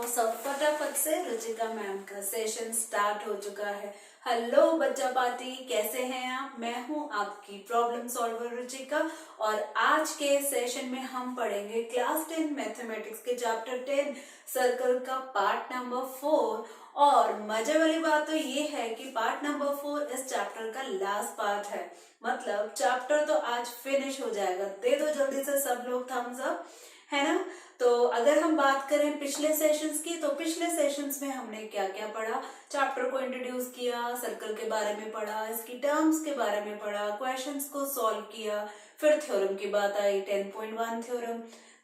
सब फटाफट से रुचिका मैम का सेशन स्टार्ट हो चुका है। हेलो बच्चा पार्टी, कैसे हैं आप? मैं हूं आपकी प्रॉब्लम सॉल्वर रुचिका और आज के सेशन में हम पढ़ेंगे क्लास 10 मैथमेटिक्स के चैप्टर 10 सर्कल का पार्ट नंबर 4। और मजे वाली बात तो ये है कि पार्ट नंबर 4 इस चैप्टर का लास्ट पार्ट है, मतलब चैप्टर तो आज फिनिश हो जाएगा। दे दो जल्दी से सब लोग थम्स अप, है ना। तो अगर हम बात करें पिछले सेशंस की, तो पिछले सेशंस में हमने क्या क्या पढ़ा? चैप्टर को इंट्रोड्यूस किया, सर्कल के बारे में पढ़ा, इसकी टर्म्स के बारे में पढ़ा, क्वेश्चंस को सॉल्व किया, फिर थ्योरम की बात आई 10.1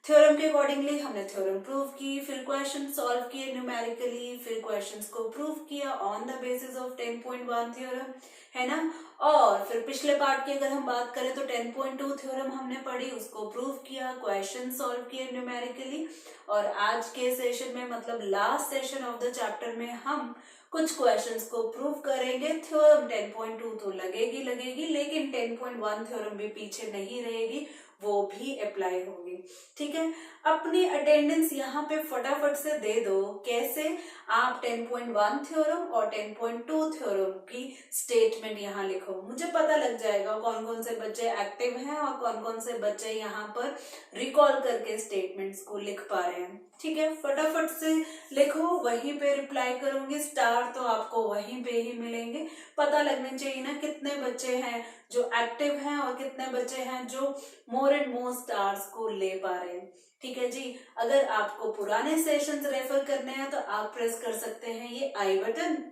थ्योरम के अकॉर्डिंगली हमने थ्योरम प्रूव की, फिर क्वेश्चन सॉल्व किए न्यूमेरिकली, फिर क्वेश्चंस को प्रूव किया on the basis of 10.1 theorem, है ना। और फिर पिछले पार्ट की अगर हम बात करें तो 10.2 थ्योरम हमने पढ़ी, उसको प्रूव किया, क्वेश्चन सॉल्व किए न्यूमेरिकली। और आज के सेशन में, मतलब last session of the chapter में, हम कुछ क्वेश्चंस को प्रूव करेंगे। थ्योरम 10.2 तो लगेगी, लेकिन 10.1 थ्योरम भी पीछे नहीं रहेगी, वो भी अप्लाई होगी। ठीक है, अपनी अटेंडेंस यहाँ पे फटाफट से दे दो। कैसे? आप 10.1 थ्योरम और 10.2 थ्योरम की स्टेटमेंट यहाँ लिखो। मुझे पता लग जाएगा कौन कौन से बच्चे एक्टिव हैं और कौन कौन से बच्चे यहाँ पर रिकॉल करके स्टेटमेंट्स को लिख पा रहे हैं। ठीक है, फटाफट से लिखो, वहीं पे रिप्लाई करूंगी। स्टार तो आपको वहीं पे ही मिलेंगे। पता लगना चाहिए ना कितने बच्चे हैं जो एक्टिव हैं और कितने बच्चे हैं जो मोर एंड मोर स्टार्स को ले पा रहे हैं। ठीक है जी, अगर आपको पुराने सेशंस रेफर करने हैं तो आप प्रेस कर सकते हैं ये आई बटन।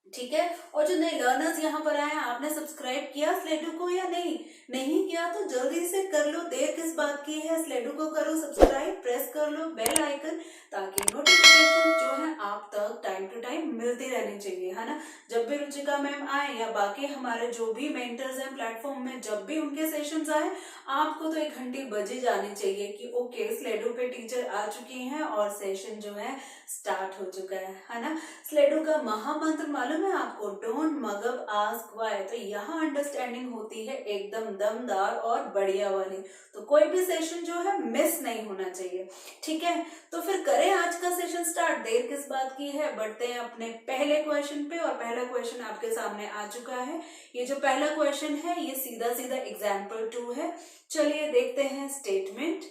ठीक है, और जो नए लर्नर्स यहाँ पर आए हैं, आपने सब्सक्राइब किया स्लेडू को या नहीं किया तो जल्दी से कर लो, देर किस बात की है। स्लेडू को करो सब्सक्राइब, प्रेस कर लो बेल आइकन, ताकि नोटिफिकेशन जो है आप तक टाइम टू टाइम मिलती रहनी चाहिए, है ना। जब भी रुचिका मैम आए या बाकी हमारे जो भी मेंटर्स हैं प्लेटफॉर्म में, जब भी उनके सेशंस आए, आपको तो एक घंटी बजी जानी चाहिए कि ओके स्लेडू पे टीचर आ चुकी हैं और सेशन जो है स्टार्ट हो चुका है ना। स्लेडू का महामंत्र मालूम है आपको? Don't mug up ask why. तो यहाँ अंडरस्टैंडिंग होती है एकदम दमदार और बढ़िया वाली, तो कोई भी सेशन जो है मिस नहीं होना चाहिए। ठीक है, तो फिर करें आज का सेशन स्टार्ट, देर किस बात की है। बढ़ते हैं अपने पहले क्वेश्चन पे, और पहला क्वेश्चन आपके सामने आ चुका है। ये जो पहला क्वेश्चन है ये सीधा सीधा एग्जाम्पल 2 है। चलिए देखते हैं statement.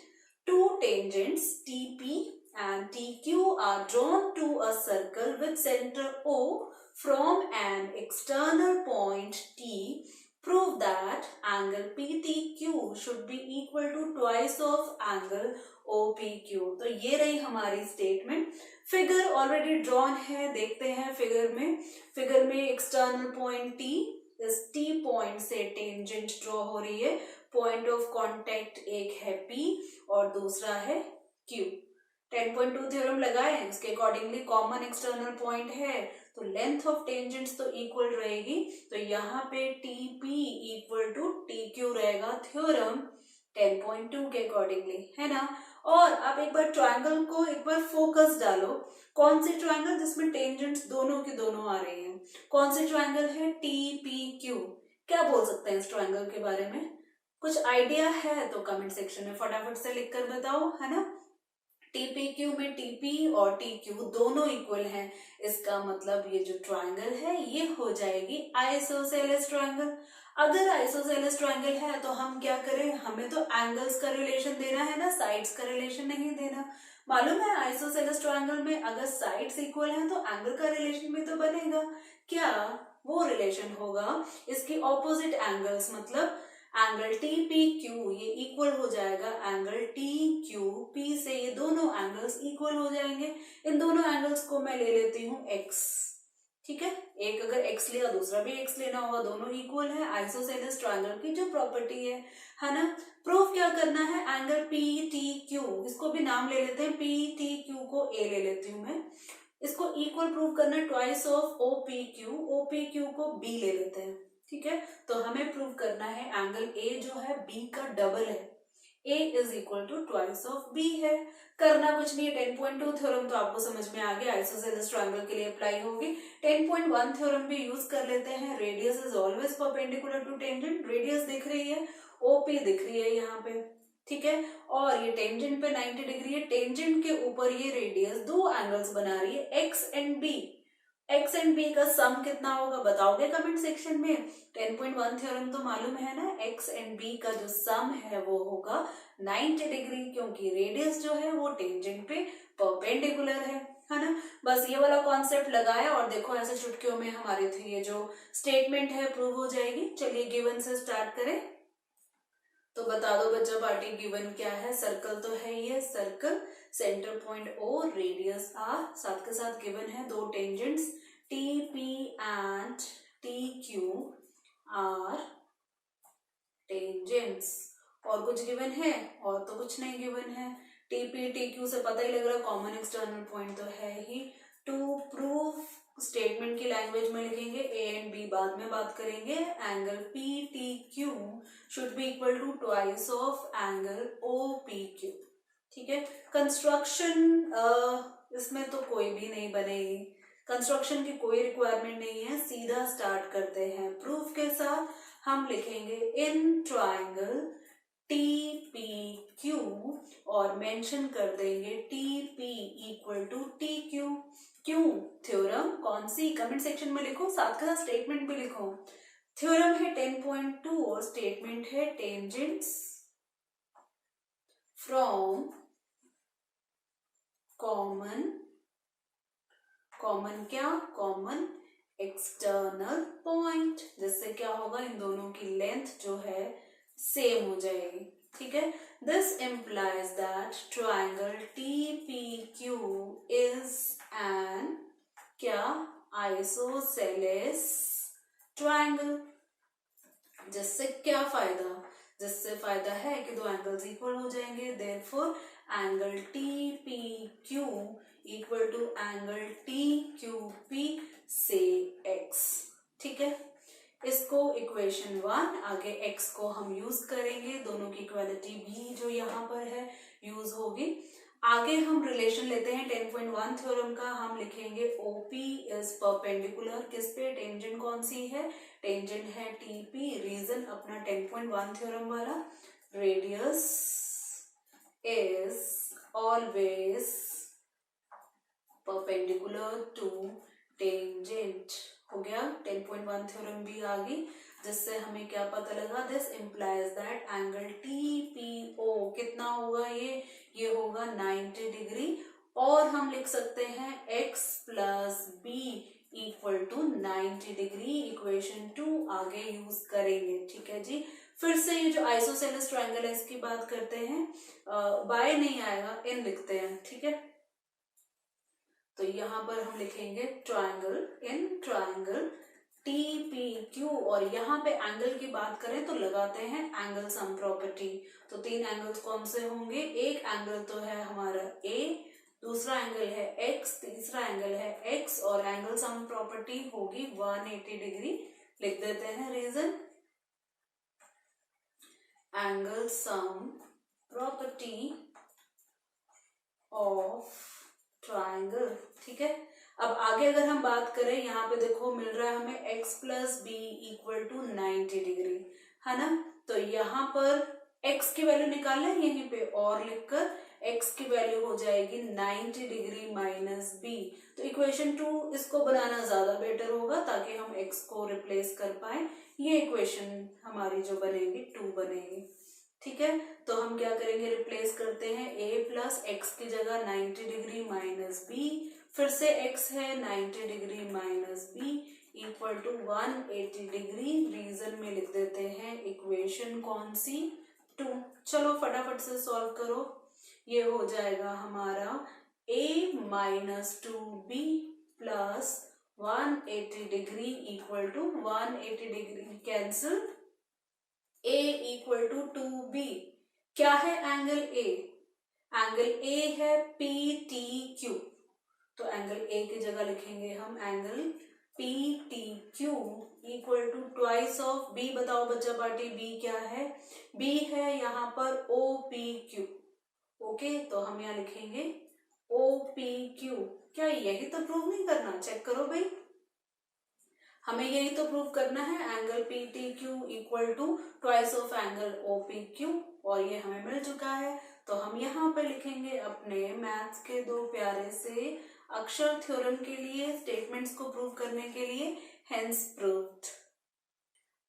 To tangents TP and TQ are drawn to a circle with center O from an external point T. Prove that angle PTQ should be equal to twice of angle OPQ. तो ये रही हमारी statement. Figure already drawn है, देखते हैं figure में external point T, इस T point से टेंजेंट ड्रॉ हो रही है। पॉइंट ऑफ कांटेक्ट एक है P और दूसरा है Q। 10.2 थ्योरम लगाए, उसके अकॉर्डिंगली कॉमन एक्सटर्नल पॉइंट है, तो लेंथ ऑफ टेंजेंट्स तो इक्वल रहेगी। तो यहाँ पे TP इक्वल टू TQ रहेगा थ्योरम 10.2 के अकॉर्डिंगली, है ना। और आप एक बार ट्रायंगल को एक बार फोकस डालो। कौन सी ट्रायंगल जिसमें टेंजेंट्स दोनों की दोनों आ रही हैं? कौन सी ट्रायंगल है? TPQ। क्या बोल सकते हैं इस ट्रायंगल के बारे में? कुछ आइडिया है तो कमेंट सेक्शन में फटाफट से लिख कर बताओ, है ना। TPQ में TP और TQ दोनों इक्वल हैं, इसका मतलब ये जो ट्रायंगल है ये हो जाएगी आइसोसेलेस ट्रायंगल। अगर आइसोसेलेस ट्रायंगल है तो हम क्या करें? हमें तो एंगल्स का रिलेशन देना है ना, साइड्स का रिलेशन नहीं देना। मालूम है आइसोसेलेस ट्रायंगल में अगर साइड्स इक्वल हैं तो एंगल का रिलेशन भी तो बनेगा। क्या वो रिलेशन होगा? इसकी ऑपोजिट एंगल्स, मतलब एंगल TPQ ये इक्वल हो जाएगा एंगल TQP से। ये दोनों एंगल्स इक्वल हो जाएंगे। इन दोनों एंगल्स को मैं ले लेती हूँ X। ठीक है, एक अगर X लिया दूसरा भी X लेना होगा, दोनों इक्वल है। आइसोसेलेस ट्रायंगल की जो प्रॉपर्टी है ना। प्रूफ क्या करना है? एंगल PTQ, इसको भी नाम ले लेते हैं, PTQ को A ले लेती हूँ मैं। इसको इक्वल प्रूफ करना है ट्वाइस ऑफ OPQ को B ले लेते हैं। ठीक है, तो हमें प्रूव करना है एंगल A जो है B का डबल है। A is equal to twice of B है। करना कुछ नहीं है, 10.2 थ्योरम तो आपको समझ में आ गया, आइसोसेलेस ट्रायंगल के लिए अप्लाई होगी। 10.1 थ्योरम भी यूज कर लेते हैं। Radius is always perpendicular to tangent. Radius दिख रही है, OP दिख रही है यहाँ पे। ठीक है। और ये टेंजेंट पे 90 डिग्री है, टेंजेंट के ऊपर ये रेडियस दो एंगल्स बना रही है x and b. X and b का सम कितना होगा बताओगे कमेंट सेक्शन में। 10.1 थ्योरम तो मालूम है ना, एक्स एंड बी का जो सम है वो होगा 90 डिग्री, क्योंकि रेडियस जो है वो टेंजेंट पे परपेंडिकुलर है ना। बस ये वाला कॉन्सेप्ट लगाया और देखो ऐसे चुटकियों में हमारे थे ये जो स्टेटमेंट है प्रूव हो जाएगी। चलिए गिवन से स्टार्ट करें। तो बता दो बच्चा पार्टी गिवन क्या है। सर्कल तो है ये, circle centre point O, radius R, साथ के साथ गिवन है दो tangents T P and T Q are tangents. और कुछ गिवन है? और तो कुछ नहीं गिवन है। टी पी टी क्यू से पता ही लग रहा है कॉमन एक्सटर्नल पॉइंट तो है ही। टू प्रूव स्टेटमेंट की लैंग्वेज में लिखेंगे, ए एंड बी बाद में बात करेंगे। Angle P T Q should be equal to twice of angle O P Q. ठीक है। कंस्ट्रक्शन इसमें तो कोई भी नहीं बनेगी, कंस्ट्रक्शन की कोई रिक्वायरमेंट नहीं है, सीधा स्टार्ट करते हैं प्रूफ के साथ। हम लिखेंगे in triangle T P Q और मेंशन कर देंगे T P equal to T Q. क्यों? थ्योरम कौन सी? कमेंट सेक्शन में लिखो, साथ के साथ स्टेटमेंट भी लिखो। थ्योरम है 10.2 और स्टेटमेंट है टेंजेंट्स फ्रॉम कॉमन क्या? कॉमन एक्सटर्नल पॉइंट, जिससे क्या होगा इन दोनों की लेंथ जो है सेम हो जाएगी। ठीक है। This implies that triangle T P Q is an क्या? Isosceles triangle. जिससे क्या फायदा? जिससे फायदा है कि दो एंगल्स इक्वल हो जाएंगे। Therefore angle T P Q equal to angle T Q P से एक्स। ठीक है। इसको इक्वेशन 1, आगे x को हम यूज करेंगे, दोनों की इक्वालिटी भी जो यहाँ पर है यूज होगी। आगे हम रिलेशन लेते हैं 10.1 थ्योरम का। हम लिखेंगे OP इज परपेंडिकुलर किस पे? टेंजेंट कौन सी है? टेंजेंट है TP। रीजन अपना 10.1 थ्योरम वाला, radius is always perpendicular to tangent. हो गया, 10.1 थ्योरम भी आ गई, जिससे हमें क्या पता लगा? This implies that angle TPO कितना होगा? ये होगा 90 डिग्री। और हम लिख सकते हैं x plus b equal to 90 degree. Equation 2 आगे यूज करेंगे। ठीक है जी। फिर से ये जो आइसोसेलेस ट्रायंगल है इसकी बात करते हैं। बाय नहीं आएगा, इन लिखते हैं। ठीक है। तो यहाँ पर हम लिखेंगे ट्रायंगल, इन ट्रायंगल TPQ, और यहाँ पे एंगल की बात करें तो लगाते हैं एंगल सम प्रॉपर्टी। तो तीन एंगल्स कौन से होंगे? एक एंगल तो है हमारा A, दूसरा एंगल है X, तीसरा एंगल है X, और एंगल सम प्रॉपर्टी होगी 180 डिग्री। लिख देते हैं reason, angle sum property of triangle. ठीक है। अब आगे अगर हम बात करें, यहाँ पे देखो मिल रहा है हमें x plus b equal to 90 degree, है ना। तो यहाँ पर x की वैल्यू निकालना है, यहीं पे और लिखकर x की वैल्यू हो जाएगी 90 डिग्री माइनस बी। तो इक्वेशन 2 इसको बनाना ज्यादा बेटर होगा ताकि हम x को रिप्लेस कर पाए। ये इक्वेशन हमारी जो बनेगी 2 बनेगी। ठीक है। तो हम क्या करेंगे? रिप्लेस करते हैं a प्लस एक्स की जगह 90 डिग्री माइनस बी, फिर से x है 90 degree minus b equal to 180 degree. Reason में लिख देते हैं इक्वेशन कौन सी? 2। चलो फटाफट से सॉल्व करो। ये हो जाएगा हमारा a minus 2b plus 180 degree equal to 180 degree cancel, A equal to 2b। क्या है एंगल A? एंगल A है PTQ। तो एंगल A की जगह लिखेंगे हम angle PTQ equal to twice of B। बताओ बच्चा पार्टी B क्या है? B है यहाँ पर OPQ। ओके, तो हम यहाँ लिखेंगे OPQ। क्या यही तो प्रूव नहीं करना? चेक करो भाई, हमें यही तो प्रूव करना है। Angle PTQ equal to twice of angle OPQ। और ये हमें मिल चुका है। तो हम यहाँ पे लिखेंगे अपने मैथ्स के दो प्यारे से अक्षर थ्योरम के लिए, स्टेटमेंट्स को प्रूव करने के लिए, हेंस प्रूव्ड।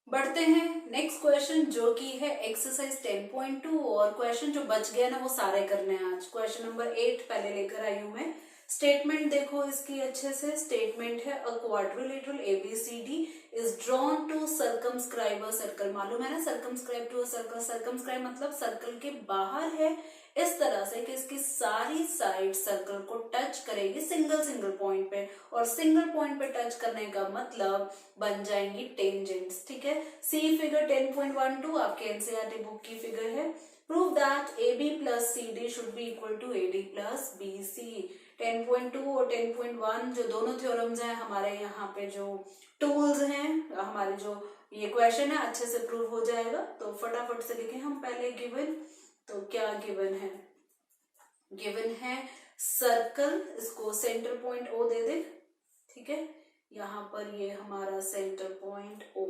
बढ़ते हैं नेक्स्ट क्वेश्चन जो कि है एक्सरसाइज 10.2। और क्वेश्चन जो बच गया ना वो सारे करने हैं आज। क्वेश्चन नंबर 8 पहले लेकर आई हूं मैं। स्टेटमेंट देखो इसकी अच्छे से। स्टेटमेंट है a quadrilateral ABCD is drawn to circumscribe a circle. मालूम है ना circumscribe to a circle. Circumscribe मतलब सर्कल के बाहर है इस तरह से कि इसकी सारी साइड सर्कल को टच करेगी सिंगल सिंगल पॉइंट पे, और सिंगल पॉइंट पे टच करने का मतलब बन जाएंगी टेंजेंट्स। ठीक है, सी फिगर 10.12 आपके एनसीईआरटी बुक की फिगर है। Prove that AB plus CD should be equal to AD plus BC। 10.2 और 10.1 जो दोनों थ्योरम्स हैं हमारे यहाँ पे जो टूल्स हैं, हमारे जो ये क्वेश्चन है अच्छे से प्रूव हो जाएगा। तो फटाफट से लिखें हम पहले गिवन। तो क्या गिवन है? गिवन है सर्कल, इसको सेंटर पॉइंट O दे दे। ठीक है, यहाँ पर ये हमारा सेंटर पॉइंट O।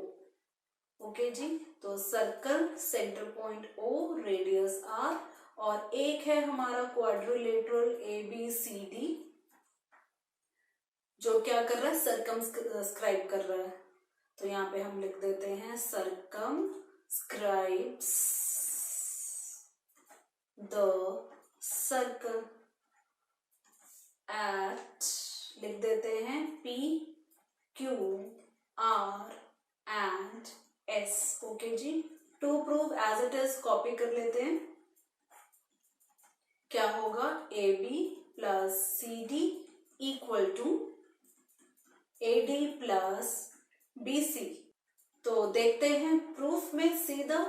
ओके जी, तो circle centre point O, radius R, और एक है हमारा क्वाड्रिलेटरल ABCD जो क्या कर रहा है सर्कमस्क्राइब कर रहा है। तो यहाँ पे हम लिख देते हैं सर्कमस्क्राइब्स द सर्कल एट, लिख देते हैं P, Q, R and S। Okay जी, to prove as it is copy कर लेते हैं। क्या होगा? AB plus CD equal to AD plus BC। तो देखते हैं प्रूफ में सीधा।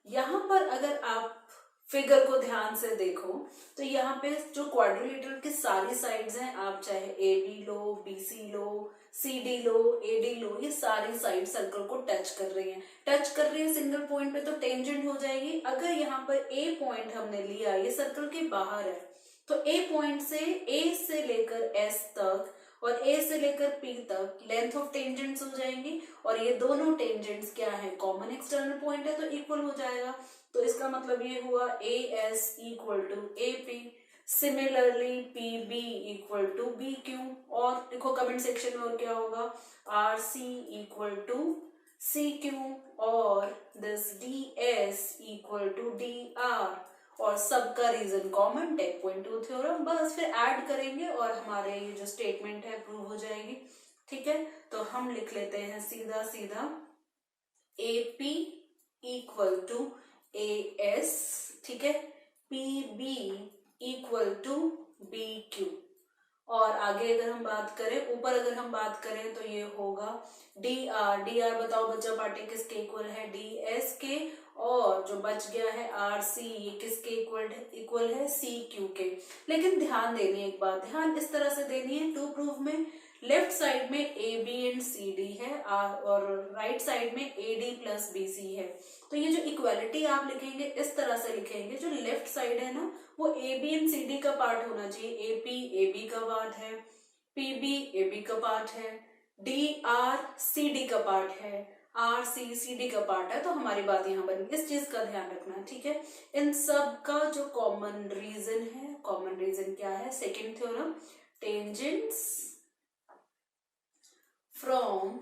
यहां पर अगर आप फिगर को ध्यान से देखो तो यहाँ पे जो क्वाड्रिलेटरल की सारी साइड्स हैं, आप चाहे AB लो, BC लो, CD लो, AD लो, ये सारी साइड सर्कल को टच कर रही हैं। टच कर रही है सिंगल पॉइंट पे तो टेंजेंट हो जाएगी। अगर यहाँ पर A पॉइंट हमने लिया, ये सर्कल के बाहर है, तो A पॉइंट से A से लेकर S तक और A से लेकर P तक लेंथ ऑफ टेंजेंट्स हो जाएंगी, और ये दोनों टेंजेंट्स क्या है? कॉमन एक्सटर्नल पॉइंट है, तो इक्वल हो जाएगा। तो इसका मतलब ये हुआ AS equal to AP, similarly PB equal to BQ। और देखो कमेंट सेक्शन में और क्या होगा? RC इक्वल टू CQ, और this DS equal to DR, और सबका रीजन कॉमन, 10.2 थ्योरम। बस फिर ऐड करेंगे और हमारे ये जो स्टेटमेंट है प्रूव हो जाएगी। ठीक है, तो हम लिख लेते हैं सीधा सीधा AP इक्वल टू AS, ठीक है, PB इक्वल टू BQ। और आगे अगर हम बात करें, ऊपर अगर हम बात करें तो ये होगा DR बताओ बच्चा पार्टी किसके इक्वल है? DS के। और जो बच गया है RC, ये किसके इक्वल है? CQ के। लेकिन ध्यान देनी है एक बात, ध्यान इस तरह से देनी है टू प्रूफ में लेफ्ट साइड में AB एंड CD है और राइट साइड में AD प्लस BC है। तो ये जो इक्वालिटी आप लिखेंगे इस तरह से लिखेंगे, जो लेफ्ट साइड है ना वो AB एंड CD का पार्ट होना चाहिए। AP AB का पार्ट है, PB AB का पार्ट है, DR CD का पार्ट है, RC CD का पार्ट है। तो हमारी बात यहाँ बनी, इस चीज का ध्यान रखना। ठीक है, इन सब का जो कॉमन रीजन है, कॉमन रीजन क्या है? Second theorem, tangents from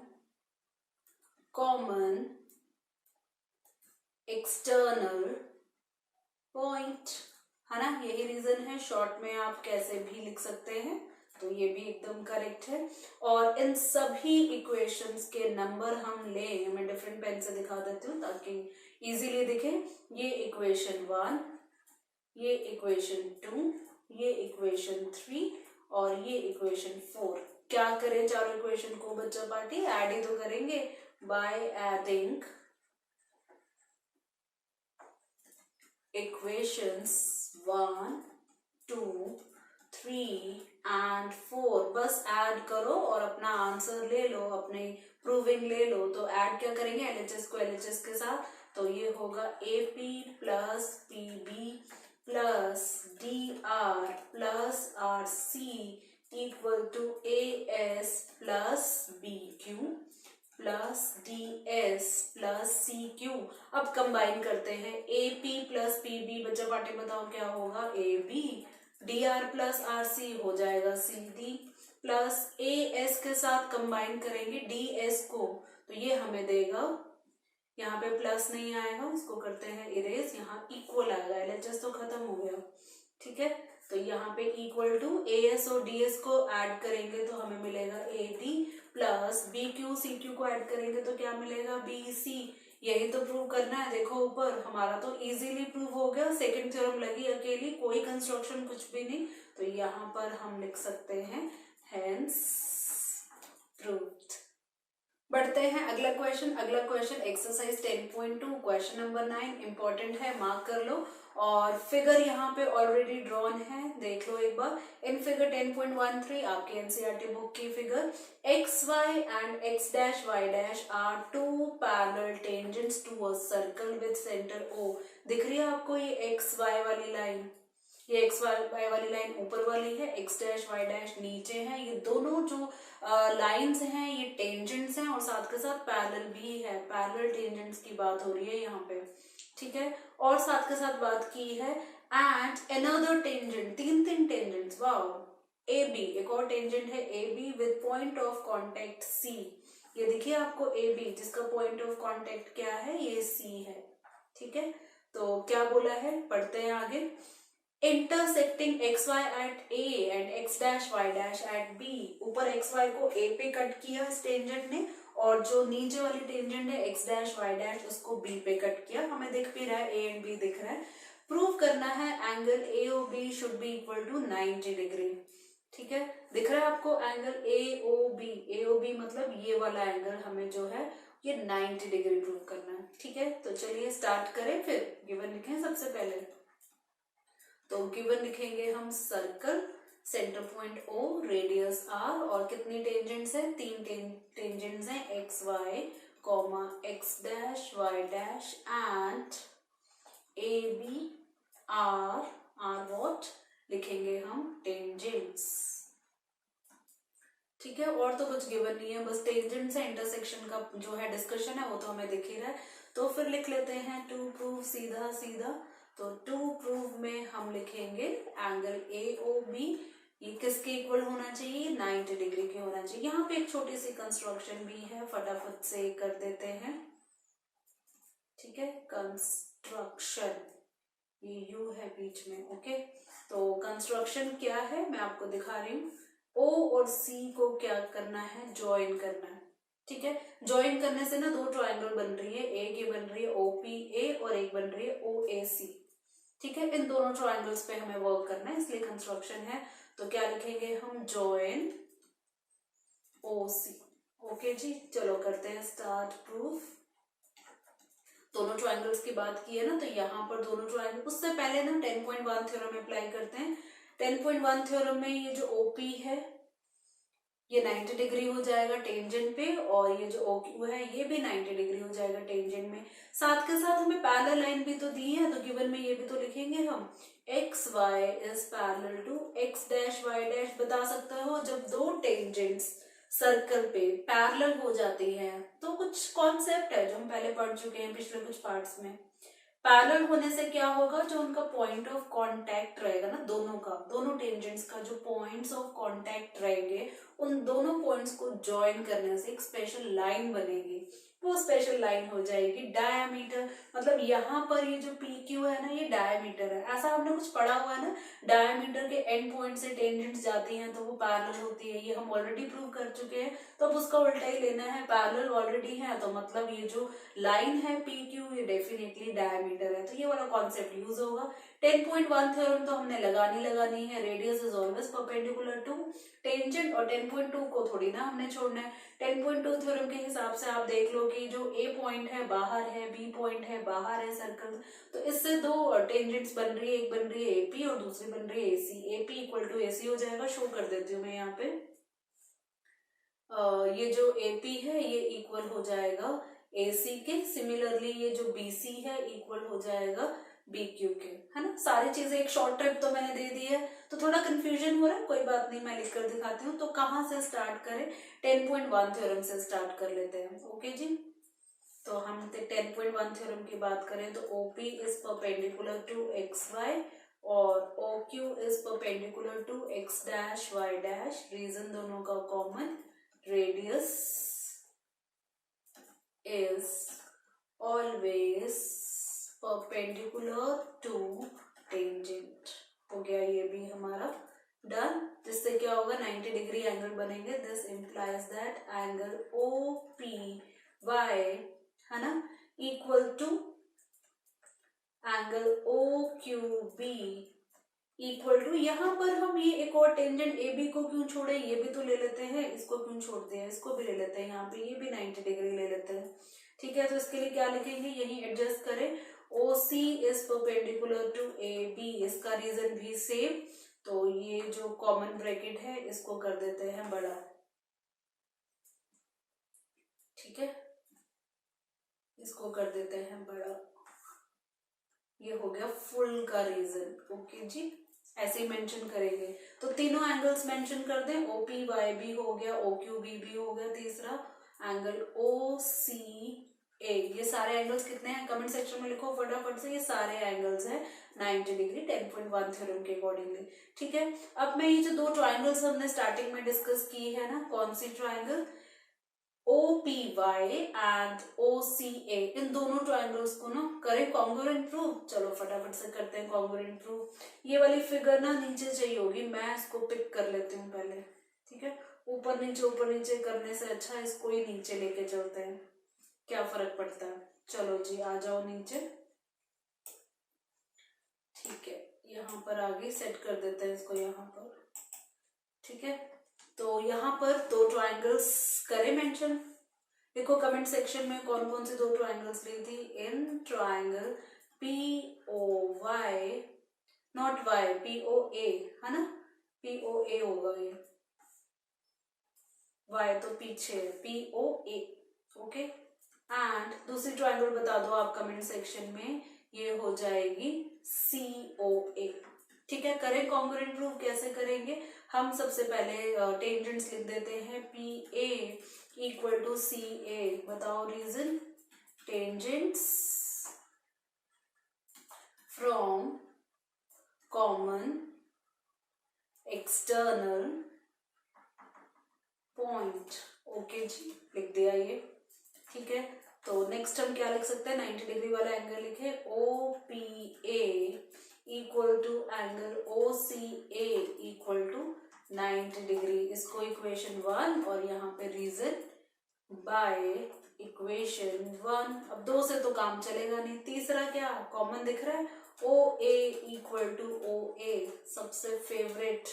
common external point, है ना, यही रीजन है। शॉर्ट में आप कैसे भी लिख सकते हैं, तो ये भी एकदम करेक्ट है। और इन सभी इक्वेशंस के नंबर हम ले, मैं डिफरेंट पेन से दिखा देती हूँ ताकि इजीली दिखे। ये इक्वेशन 1, ये इक्वेशन 2, ये इक्वेशन 3 और ये इक्वेशन 4। क्या करें चारों इक्वेशन को बच्चा पार्टी? ऐड ही तो करेंगे बाय एडिंग इक्वेशंस 1, 2, 3 एंड 4। बस ऐड करो और अपना आंसर ले लो, अपने प्रूविंग ले लो। तो ऐड क्या करेंगे? LHS को LHS के साथ। तो ये होगा AP plus PB plus DR plus RC equal to AS plus BQ plus DS plus CQ। अब अब कंबाइन करते हैं, A P plus P B, बच्चा पार्टी बताओ क्या होगा, A B, D R plus R C हो जाएगा C D, plus A S के साथ कंबाइन करेंगे डी एस को, तो ये हमें देगा, यहाँ पे प्लस नहीं आएगा, इसको करते हैं इरेज, यहाँ इक्वल आएगा, एलएचएस तो खत्म हो गया, ठीक है। तो यहाँ पे इक्वल टू ए एस और डी एस को ऐड करेंगे तो हमें मिलेगा A D, plus B Q C Q को ऐड करेंगे तो क्या मिलेगा, बी सी। यही तो प्रूव करना है, देखो ऊपर हमारा तो इजीली प्रूव हो गया, सेकंड थ्योरम लगी अकेली, कोई कंस्ट्रक्शन कुछ भी नहीं, तो यहाँ पर हम लिख सकते हैं हेंस प्रूव्ड। बढ़ते हैं अगला question exercise 10.2 question number 9 important है, मार्क कर लो। और फिगर यहाँ पे ऑलरेडी ड्रॉन है, देख लो एक बार। इन फिगर 10.13 आपके एनसीईआरटी बुक की figure, X Y and X dash Y dash are two parallel tangents to a circle with centre O. दिख रही है आपको ये एक्स वाई वाली लाइन, ये एक्स वाई वाली लाइन ऊपर वाली है, एक्स डैश वाई डैश नीचे है, ये दोनों जो लाइंस हैं ये टेंजेंट्स हैं और साथ के साथ पैरेलल भी है, पैरेलल टेंजेंट्स की बात हो रही है यहाँ पे, ठीक है। और साथ के साथ बात की है एंड अनदर टेंजेंट, तीन टेंजेंट्स, वाओ, ए बी, एक और टेंजेंट है A B with point of contact C. ये देखिए आपको ए बी जिसका पॉइंट ऑफ कॉन्टेक्ट क्या है, ये सी है, ठीक है। तो क्या बोला है, पढ़ते हैं आगे। Intersecting X Y at A and X dash Y dash at B, ऊपर एक्स वाई को ए पे कट किया इस टेंजेंट ने, और जो नीचे वाली टेंजेंट है एक्स डैश वाई डैश उसको बी पे कट किया, हमें दिख भी रहा है ए एंड बी दिख रहा है। प्रूव करना है angle A O B should be equal to 90 degree, ठीक है। दिख रहा है आपको एंगल ए ओ बी मतलब ये वाला एंगल हमें जो है ये 90 डिग्री प्रूव करना है, ठीक है। तो चलिए स्टार्ट करें, फिर गिवन लिखें सबसे पहले। तो गिवन लिखेंगे हम circle, centre point O, radius R, और कितनी टेंजेंट्स है, तीन टेंजेंट्स हैं, X Y comma X dash Y dash and A B are what लिखेंगे हम, टेंजेंट्स, ठीक है। और तो कुछ गिवन नहीं है, बस टेंजेंट्स है, इंटरसेक्शन का जो है डिस्कशन है वो तो हमें दिख ही रहा है। तो फिर लिख लेते हैं टू प्रूव, सीधा सीधा। तो टू प्रूव में हम लिखेंगे एंगल ए ओ बी, ये किसके इक्वल होना चाहिए, 90 डिग्री के होना चाहिए। यहाँ पे एक छोटी सी कंस्ट्रक्शन भी है, फटाफट से कर देते हैं, ठीक है। कंस्ट्रक्शन, ये यू है बीच में, ओके। तो कंस्ट्रक्शन क्या है मैं आपको दिखा रही हूँ। ओ और सी को क्या करना है, ज्वाइन करना है, ठीक है। ज्वाइन करने से ना दो ट्रायंगल बन रही है, एक ये बन रही है ओपीए और एक बन रही है ओएसी, ठीक है। इन दोनों ट्रायंगल्स पे हमें वर्क करना है, इसलिए कंस्ट्रक्शन है। तो क्या लिखेंगे हम, जॉइन ओसी, ओके जी। चलो करते हैं स्टार्ट प्रूफ। दोनों ट्रायंगल्स की बात की है ना, तो यहाँ पर दोनों ट्रायंगल, उससे पहले ना 10.1 थ्योरम अप्लाई करते हैं। 10.1 थ्योरम में ये जो ओपी है ये 90 डिग्री हो जाएगा टेंजेंट पे, और ये जो OQ है ये भी 90 डिग्री हो जाएगा टेंजेंट में। साथ के साथ हमें पैरेलल लाइन भी तो दी है, तो गिवन में ये भी तो लिखेंगे हम, X Y is parallel to X dash Y dash. बता सकते हो जब दो टेंजेंट्स सर्कल पे पैरेलल हो जाती हैं तो कुछ कॉन्सेप्ट है जो हम पहले पढ़ चुके हैं पिछले कुछ पार्ट्स में। पैरेलल होने से क्या होगा, जो उनका पॉइंट ऑफ कांटेक्ट रहेगा ना, दोनों टेंजेंट्स का जो पॉइंट्स ऑफ कांटेक्ट रहेंगे, उन दोनों पॉइंट्स को ज्वाइन करने से एक स्पेशल लाइन बनेगी। वो स्पेशल लाइन हो जाएगी डायामीटर, मतलब यहाँ पर ये जो PQ है ना ये डायामीटर है, ऐसा हमने कुछ पढ़ा हुआ है ना, डायामीटर के एंड पॉइंट से टेंजेंट्स जाती हैं तो वो पैरेलल होती है, ये हम ऑलरेडी प्रूव कर चुके हैं। तो अब उसका उल्टा ही लेना है, पैरेलल ऑलरेडी है तो मतलब ये जो लाइन है PQ ये डेफिनेटली डायामीटर है, तो ये वाला कॉन्सेप्ट यूज होगा। 10.1 थ्योरम तो हमने लगानी है, radius is always perpendicular to tangent, और 10.2 को थोड़ी ना हमने छोड़ना है। 10.2 थ्योरम के हिसाब से आप देख लो कि जो ए पॉइंट है बाहर है, बी पॉइंट है बाहर है सर्कल, तो इससे दो टेंजेंट्स बन रही है, एक बन रही है एपी और दूसरी बन रही है AC. AP equal to AC हो जाएगा, शो कर देती हूँ मैं यहाँ पे। ये जो एपी है ये इक्वल हो जाएगा एसी के, सिमिलरली ये जो बीसी है इक्वल हो जाएगा BQ के, है ना। सारी चीजें एक शॉर्ट ट्रिप तो मैंने दे दी है, तो थोड़ा कंफ्यूजन हो रहा है, कोई बात नहीं, मैं लिख कर दिखाती हूँ। तो कहाँ से स्टार्ट करें, 10.1 थ्योरम से स्टार्ट कर लेते हैं, ओके जी। तो हम 10.1 थ्योरम की बात करें तो OP is perpendicular to XY और OQ is perpendicular to X dash Y dash. Reason दोनों का common, radius is always perpendicular to tangent. हो गया ये भी हमारा डन। जिससे क्या होगा, 90 डिग्री एंगल बनेंगे। This implies that angle OPY है ना equal to angle OQB equal to, यहाँ पर हम ये एक और टेंजेंट AB को क्यों छोड़े, ये भी तो ले लेते हैं, इसको क्यों छोड़ दिया, इसको भी ले लेते हैं, यहाँ पे ये भी 90 डिग्री ले लेते हैं। ठीक है, तो इसके लिए क्या लिखेंगे, यही एडजस्ट करें। OC is perpendicular to AB, इसका रीजन भी सेम। तो ये जो कॉमन ब्रैकेट है इसको कर देते हैं बड़ा। ठीक है, इसको कर देते हैं बड़ा। ये हो गया फुल का रीजन। ओके जी, ऐसे ही मेंशन करेंगे। तो तीनों एंगल्स मेंशन कर दें। OPYB हो गया, OQB हो गया, तीसरा एंगल OCA। ये सारे एंगल्स कितने हैं कमेंट सेक्शन में लिखो फटाफट से। ये सारे एंगल्स हैं 90 डिग्री 10.1 थ्योरम के अकॉर्डिंगली। ठीक है, अब मैं ये जो दो ट्राइंगल्स हमने स्टार्टिंग में डिस्कस की है ना, कौन सी ट्राइंगल, OPY एंड OCA, इन दोनों ट्राइंगल्स को ना करें कॉन्ग्रुएंट प्रूव। चलो फटाफट से करते हैं कॉन्ग्रुएंट प्रूव। ये वाली फिगर ना नीचे चाहिए होगी, मैं इसको पिक कर लेती हूँ पहले। ठीक है, ऊपर नीचे करने से अच्छा इसको ही नीचे लेके चलते हैं, क्या फर्क पड़ता है। चलो जी, आ जाओ नीचे। ठीक है, यहाँ पर आगे सेट कर देते हैं इसको यहाँ पर। ठीक है, तो यहाँ पर दो ट्राइंगल्स करें मेंशन। देखो कमेंट सेक्शन में कौन कौन से दो ट्राइंगल्स ली थी। In triangle POY, not Y, POA है ना, POA होगा ये, Y तो पीछे है, POA। ओके, एंड दूसरी ट्राइंगल बता दो आप कमेंट सेक्शन में, ये हो जाएगी COA। ठीक है, करें कॉन्ग्रुएंट प्रूफ। कैसे करेंगे, हम सबसे पहले टेंजेंट्स लिख देते हैं। PA इक्वल टू CA, बताओ reason. Tangents from common external point. Okay जी, लिख दिया ये। ठीक है, तो नेक्स्ट हम क्या लिख सकते हैं, 90 डिग्री वाला एंगल लिखे। OPA equal to angle OCA equal to 90 degree. इसको इक्वेशन 1 और यहाँ पे रीजन बाय इक्वेशन 1। अब दो से तो काम चलेगा नहीं, तीसरा क्या कॉमन दिख रहा है, OA इक्वल टू OA, सबसे फेवरेट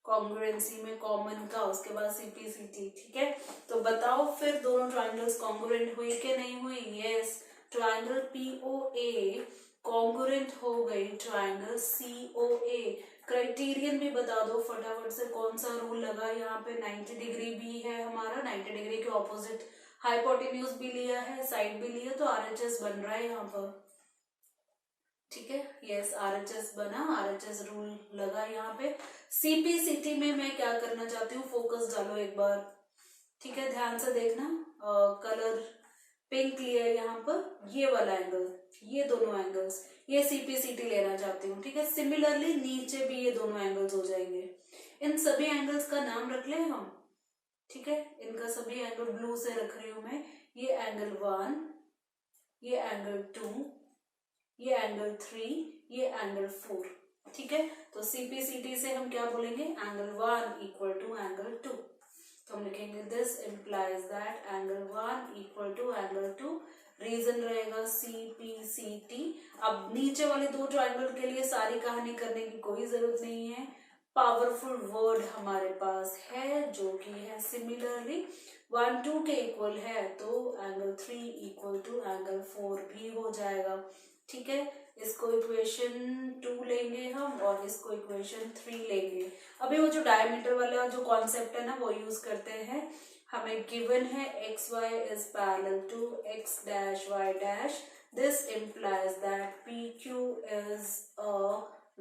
कॉन्ग्रुएंसी में कॉमन का, उसके बाद CPCT। ठीक है, तो बताओ फिर दोनों ट्राइंगल्स कॉन्ग्रुएंट हुई कि नहीं हुई। यस, ट्राइंगल POA कॉन्ग्रुएंट हो गई ट्राइंगल COA। क्राइटेरियन भी बता दो फटाफट से, कौन सा रूल लगा यहाँ पे। 90 डिग्री भी है हमारा, 90 डिग्री के ऑपोजिट हाइपोटेन्यूज भी लिया है, साइड भी लिया, तो RHS बन रहा है यहाँ पर। ठीक है, यस RHS बना, RHS रूल लगा यहाँ पे। CPCT में मैं क्या करना चाहती हूँ, फोकस डालो एक बार। ठीक है, ध्यान से देखना, कलर पिंक लिया है यहाँ पर, ये वाला एंगल, ये दोनों एंगल्स, ये CPCT लेना चाहती हूँ। ठीक है, सिमिलरली नीचे भी ये दोनों एंगल्स हो जाएंगे। इन सभी एंगल्स का नाम रख ले हम। ठीक है, इनका सभी एंगल ब्लू से रख रही हूं मैं। ये एंगल 1, ये एंगल 2, ये एंगल 3, ये एंगल 4। ठीक है, तो CPCT से हम क्या बोलेंगे, एंगल 1 इक्वल टू एंगल 2। तो हम लिखेंगे this implies that angle 1 equal to angle 2। Reason रहेगा CPCT। अब नीचे वाले दो ट्राइंगल के लिए सारी कहानी करने की कोई जरूरत नहीं है, पावरफुल वर्ड हमारे पास है जो कि है सिमिलरली। 1 2 के इक्वल है, तो एंगल 3 इक्वल टू एंगल 4 भी हो जाएगा। ठीक है, इसको इक्वेशन 2 लेंगे हम और इसको इक्वेशन 3 लेंगे। अभी वो जो डायमीटर वाला जो कॉन्सेप्ट है ना, वो यूज करते हैं। हमें गिवन है XY is parallel to X dash Y dash. This implies that PQ is a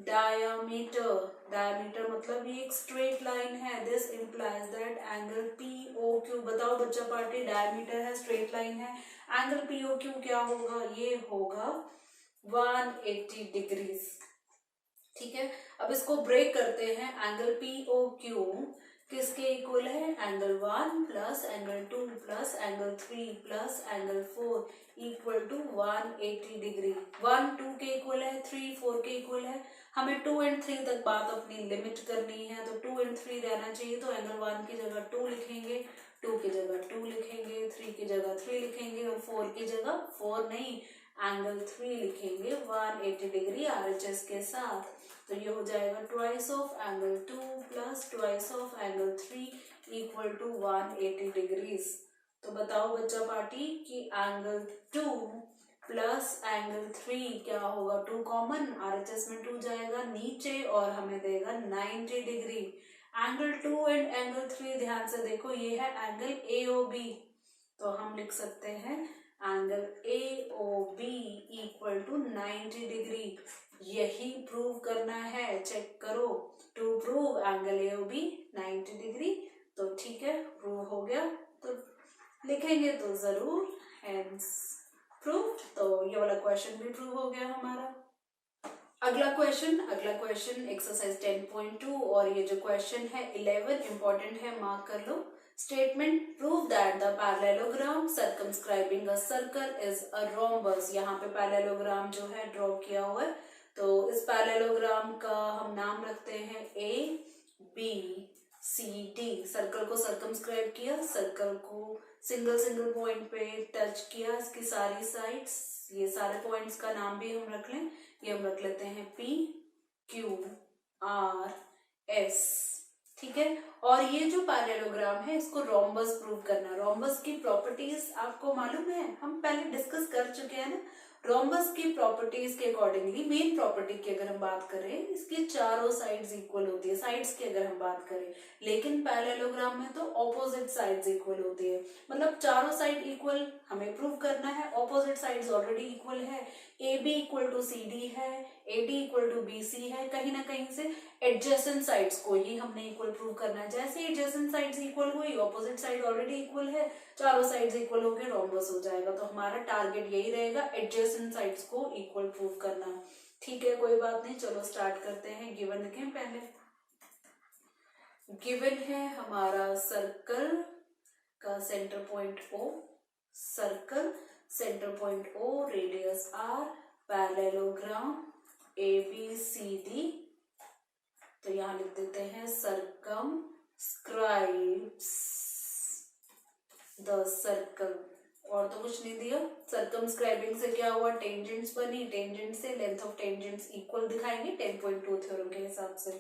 diameter. Diameter मतलब ये एक स्ट्रेट लाइन है। This implies that angle POQ, बताओ बताओ बच्चा पार्टी, डायमीटर है, स्ट्रेट लाइन है, एंगल पीओक्यू क्या होगा, ये होगा 180 डिग्रीज। ठीक है, अब इसको ब्रेक करते हैं। एंगल पीओक्यू किसके इक्वल है, angle 1 plus angle 2 plus angle 3 plus angle 4 equal to 180 degree. 1 2 के इक्वल है, 3 4 के इक्वल है। हमें 2 एंड 3 तक बात अपनी लिमिट करनी है, तो 2 एंड 3 रहना चाहिए। तो एंगल 1 की जगह 2 लिखेंगे, 2 की जगह 2 लिखेंगे, 3 की जगह 3 लिखेंगे और 4 की जगह 4 नहीं, एंगल 3 लिखेंगे 180 डिग्री आरएचएस के साथ। तो ये हो जाएगा twice of angle 2 plus twice of angle 3 equal to 180 degrees. तो बताओ बच्चा पार्टी कि एंगल 2 प्लस एंगल 3 क्या होगा, 2 कॉमन, आरएचएस में 2 जाएगा नीचे और हमें देगा 90 डिग्री। एंगल 2 एंड एंगल 3 ध्यान से देखो, ये है एंगल एओबी, तो हम लिख सकते हैं angle A O B equal to 90 degree. यही प्रूव करना है, चेक करो। To prove angle A O B 90 degree, तो ठीक है, प्रूव हो गया। तो लिखेंगे तो जरूर हेंस प्रूव। तो ये वाला क्वेश्चन भी प्रूव हो गया हमारा। अगला क्वेश्चन एक्सरसाइज 10.2 और ये जो क्वेश्चन है 11 इंपॉर्टेंट है, मार्क कर लो। Statement, prove that the parallelogram circumscribing a circle is a rhombus. यहाँ पे पैरेललोग्राम जो है ड्रॉ किया हुआ है, तो इस पैरेललोग्राम का हम नाम रखते हैं A B C D. Circle को सर्कमस्क्राइब किया, सर्कल को सिंगल पॉइंट पे टच किया, इसकी सारी साइड्स, ये सारे पॉइंट्स का नाम भी हम रख लें। ये हम रख लेते हैं पी क्यू आर एस। ठीक है, और ये जो पैरेललोग्राम है इसको रोम्बस प्रूव करना। रोम्बस की प्रॉपर्टीज आपको मालूम है, हम पहले डिस्कस कर चुके हैं ना। रोम्बस की प्रॉपर्टीज के अकॉर्डिंगली, मेन प्रॉपर्टी की अगर हम बात करें, इसकी चारों साइड्स इक्वल होती है। साइड्स की अगर हम बात करें, लेकिन पैरेललोग्राम में तो ऑपोजिट साइड्स इक्वल होती है। मतलब चारों साइड इक्वल हमें प्रूव करना है, ऑपोजिट साइड्स ऑलरेडी इक्वल है। A B equal to C D है, A D equal to B C है, कहीं ना कहीं से एडजेसेंट साइड्स को ही हमने इक्वल प्रूव करना है। जैसे एडजेसेंट साइड्स इक्वल हुई, ऑपोजिट साइड ऑलरेडी इक्वल है, चारों साइड्स इक्वल हो गए, रोम्बस हो जाएगा। तो हमारा टारगेट यही रहेगा, एडजेसेंट साइड्स को इक्वल प्रूव करना। ठीक है, कोई बात नहीं, चलो स्टार्ट करते हैं। गिवन लिखें पहले। गिवन है हमारा सर्कल का centre point O, circle centre point O, radius R, parallelogram A B C D. तो यहां लिख देते हैं सर्कम स्क्राइब्स द सर्कल, और तो कुछ नहीं दिया। सर्कमस्क्राइबिंग से क्या हुआ, टेंजेंट्स बनी, टेंजेंट से लेंथ ऑफ टेंजेंट्स इक्वल दिखाएंगे 10.2 थ्योरम के हिसाब से।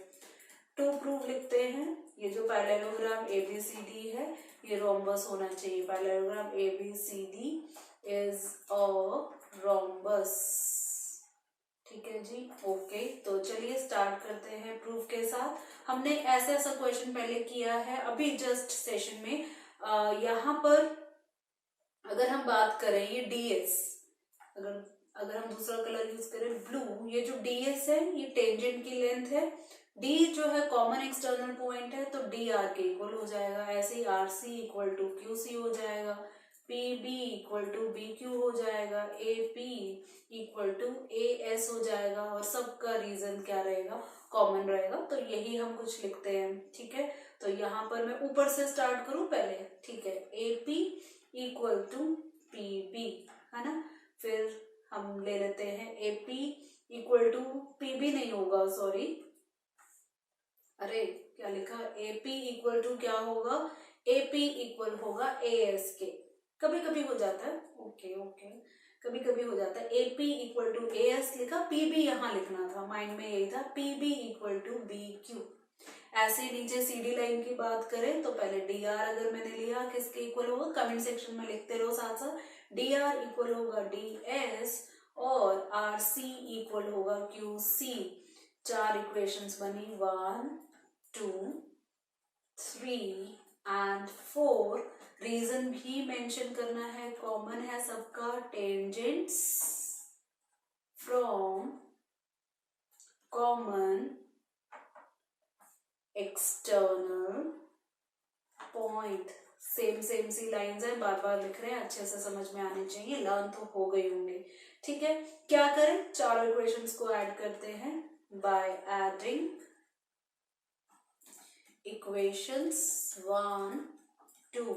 टू प्रूव लिखते हैं, ये जो पैरेललोग्राम एबीसीडी है ये रोम्बस होना चाहिए। Parallelogram A B C D is a rhombus. ठीक है जी, ओके। तो चलिए स्टार्ट करते हैं प्रूफ के साथ। हमने ऐसा क्वेश्चन पहले किया है अभी जस्ट सेशन में। यहाँ पर अगर हम बात करें, ये डीएस, अगर हम दूसरा कलर यूज करें ब्लू, ये जो डीएस है ये टेंजेंट की लेंथ है। डी जो है कॉमन एक्सटर्नल पॉइंट है, तो डी आर के इक्वल हो जाएगा। ऐसे ही R C equal to Q C हो जाएगा, P B equal to B Q हो जाएगा, A P equal to A S हो जाएगा, और सबका रीजन क्या रहेगा, कॉमन रहेगा। तो यही हम कुछ लिखते हैं। ठीक है, तो यहाँ पर मैं ऊपर से स्टार्ट करूं पहले। ठीक है, A P equal to P B, है ना। फिर हम ले लेते हैं A P equal to P B नहीं होगा, सॉरी, अरे क्या लिखा, ए पी इक्वल टू क्या होगा, ए पी इक्वल होगा ए एस के। कभी कभी हो जाता है, ओके ओके, कभी कभी हो जाता है। A P equal to A S लिखा, पी बी यहाँ लिखना था, माइंड में यही था, P B equal to B Q. ऐसे नीचे सीडी लाइन की बात करें तो पहले डी आर अगर मैंने लिया किसके इक्वल होगा, कमेंट सेक्शन में लिखते रहो साथ साथ। डी आर इक्वल होगा डी एस और आर सी इक्वल होगा क्यू सी। चार इक्वेशंस बनी, 1 2 3 एंड 4। रीजन भी मेंशन करना है, कॉमन है सबका, tangents from common external point. Same same सी लाइंस है, बार बार लिख रहे हैं, अच्छे से समझ में आने चाहिए, लर्न तो हो गई होंगी। ठीक है, क्या करें, चारों इक्वेशंस को ऐड करते हैं बाय एडिंग इक्वेशंस 1, 2,